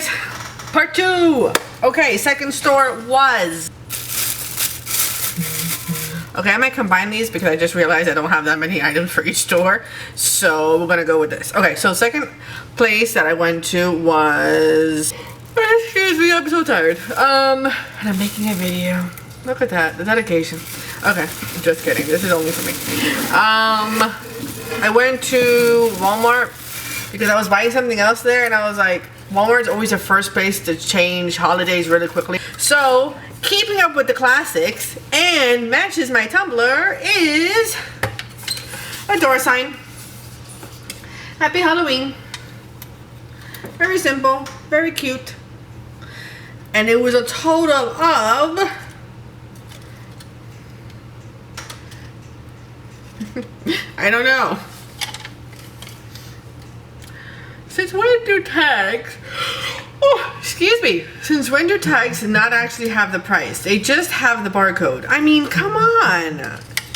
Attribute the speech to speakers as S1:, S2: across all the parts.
S1: guys, part 2. Okay, second store was... Okay, I might combine these because I just realized I don't have that many items for each store. So we're gonna go with this. Okay, so second place that I went to was... Excuse me, I'm so tired. And I'm making a video. Look at that, the dedication. Okay, just kidding. This is only for me. I went to Walmart because I was buying something else there, and I was like, Walmart's always the first place to change holidays really quickly. So, keeping up with the classics and matches my tumbler is a door sign. Happy Halloween. Very simple, very cute. And it was a total of I don't know. Since when do tags... Oh, excuse me. Since when do tags not actually have the price? They just have the barcode. I mean, come on.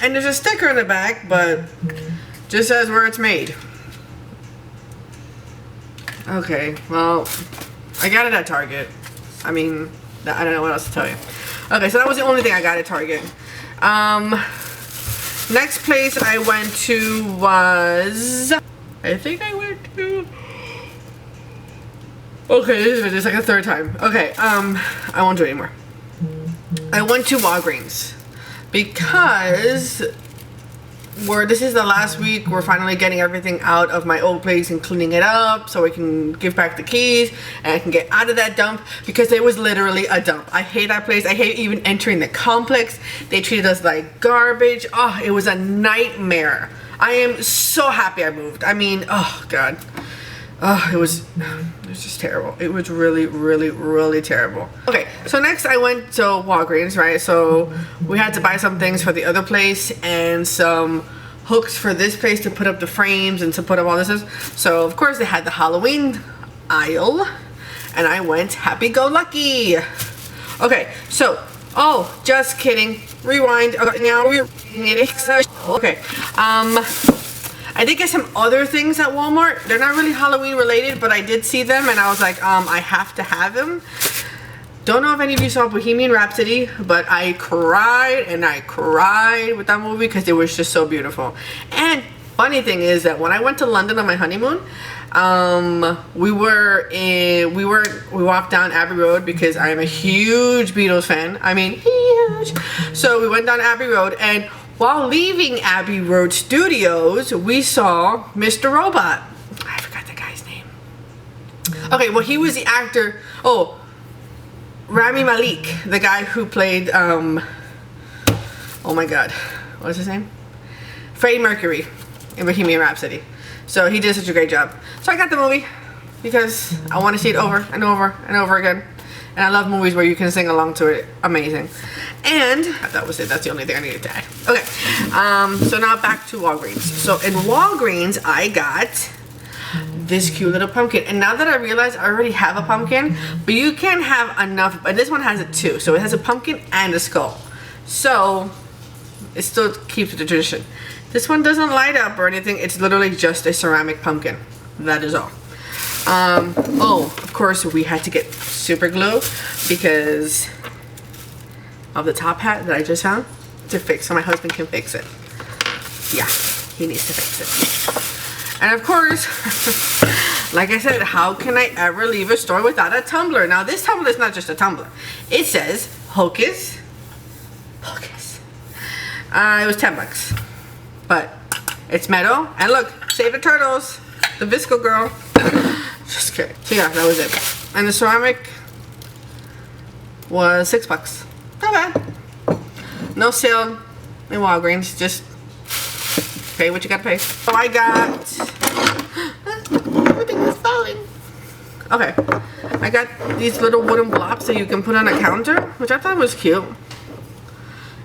S1: And there's a sticker on the back, but just says where it's made. Okay, well, I got it at Target. I mean, I don't know what else to tell you. Okay, so that was the only thing I got at Target. Next place I went to was... I think I went to... Okay, this is like a third time. Okay, I won't do it anymore. I went to Walgreens because this is the last week. We're finally getting everything out of my old place and cleaning it up so I can give back the keys and I can get out of that dump because it was literally a dump. I hate that place. I hate even entering the complex. They treated us like garbage. Oh, it was a nightmare. I am so happy I moved. I mean, oh God. Oh, it was just terrible. It was really, really, really terrible. Okay, so next I went to Walgreens, right? So we had to buy some things for the other place and some hooks for this place to put up the frames and to put up all this. So of course they had the Halloween aisle and I went happy-go-lucky. Okay, so, oh, just kidding. Rewind. Okay, now we're... Okay, I did get some other things at Walmart. They're not really Halloween related, but I did see them and I was like, I have to have them. Don't know if any of you saw Bohemian Rhapsody, but I cried and I cried with that movie because it was just so beautiful. And funny thing is that when I went to London on my honeymoon, we walked down Abbey Road because I am a huge Beatles fan. I mean, huge. So we went down Abbey Road, and while leaving Abbey Road Studios, we saw Mr. Robot. I forgot the guy's name. Okay, well, he was the actor. Oh, Rami Malek, the guy who played, oh my God, what was his name? Freddie Mercury in Bohemian Rhapsody. So he did such a great job. So I got the movie because I want to see it over and over and over again. And I love movies where you can sing along to it. Amazing. And that was it. That's the only thing I needed to add. Okay. So now back to Walgreens. So in Walgreens, I got this cute little pumpkin. And now that I realize I already have a pumpkin, but you can't have enough. But this one has it too. So it has a pumpkin and a skull. So it still keeps the tradition. This one doesn't light up or anything. It's literally just a ceramic pumpkin. That is all. Oh, of course we had to get super glue because of the top hat that I just found to fix so my husband can fix it. Yeah, he needs to fix it. And of course, like I said, how can I ever leave a store without a tumbler? Now this tumbler is not just a tumbler. It says Hocus Pocus. It was 10 bucks. But it's metal. And look, save the turtles. The Visco girl. Just kidding. So yeah, that was it. And the ceramic was 6 bucks. Not bad. No sale in Walgreens. Just pay what you gotta pay. So I got... Everything is falling. Okay. I got these little wooden blocks that you can put on a counter, which I thought was cute.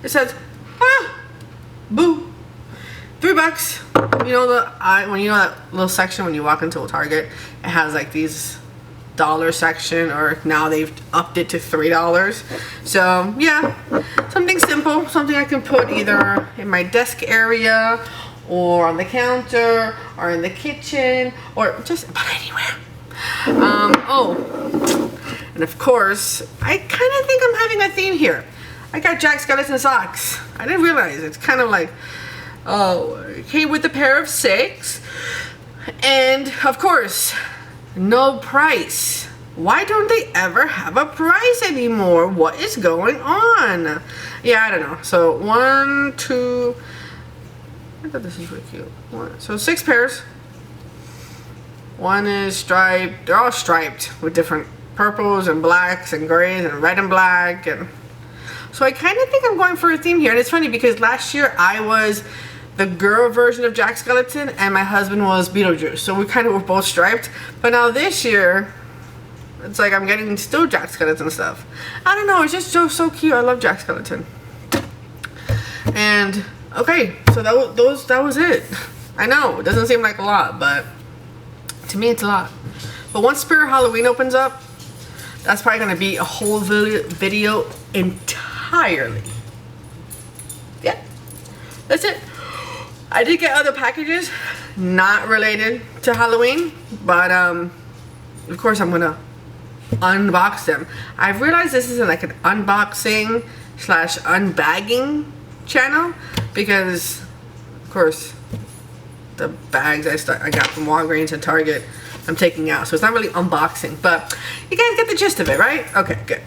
S1: It says, boo. 3 bucks. You know when you know that little section when you walk into a Target, it has like these dollar section, or now they've upped it to $3. So yeah, something simple, something I can put either in my desk area or on the counter or in the kitchen or just about anywhere. Oh, and of course, I kind of think I'm having a theme here. I got Jack Skellington socks. I didn't realize it's kind of like, oh, it came with a pair of 6. And of course, no price. Why don't they ever have a price anymore? What is going on? Yeah, I don't know. So 1, 2, I thought this was really cute. So 6 pairs. One is striped. They're all striped with different purples and blacks and grays and red and black. And so I kind of think I'm going for a theme here. And it's funny because last year I was the girl version of Jack Skellington and my husband was Beetlejuice. So we kind of were both striped. But now this year, it's like I'm getting still Jack Skellington stuff. I don't know. It's just so cute. I love Jack Skellington. And okay, so that was it. I know it doesn't seem like a lot, but to me it's a lot. But once Spirit Halloween opens up, that's probably gonna be a whole video entirely. Yeah, that's it. I did get other packages not related to Halloween, but of course I'm gonna unbox them. I've realized this isn't like an unboxing / unbagging channel because of course the bags I got from Walgreens and Target I'm taking out, so it's not really unboxing, but you guys get the gist of it, right? Okay, good.